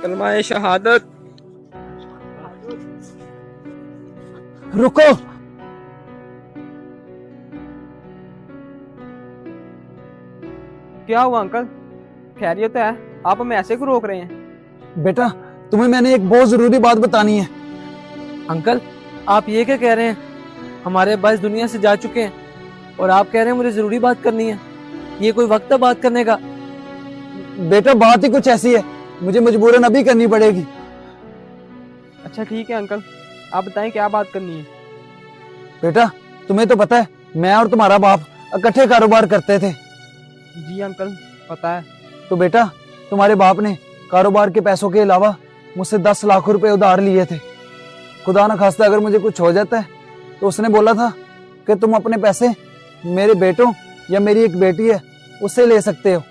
कलमा शहादत। रुको। क्या हुआ अंकल? खैरियत है? आप हमें ऐसे क्यों रोक रहे हैं? बेटा, तुम्हें मैंने एक बहुत जरूरी बात बतानी है। अंकल, आप ये क्या कह रहे हैं? हमारे अब्बा इस दुनिया से जा चुके हैं और आप कह रहे हैं मुझे जरूरी बात करनी है। ये कोई वक्त है बात करने का? बेटा, बात ही कुछ ऐसी है, मुझे मजबूरन अभी करनी पड़ेगी। अच्छा ठीक है अंकल, आप बताएं क्या बात करनी है। बेटा, तुम्हें तो पता है मैं और तुम्हारा बाप इकट्ठे कारोबार करते थे। जी अंकल, पता है। तो बेटा, तुम्हारे बाप ने कारोबार के पैसों के अलावा मुझसे 10 लाख रुपए उधार लिए थे। खुदा न खास्ता अगर मुझे कुछ हो जाता है तो उसने बोला था कि तुम अपने पैसे मेरे बेटों या मेरी एक बेटी है उससे ले सकते हो।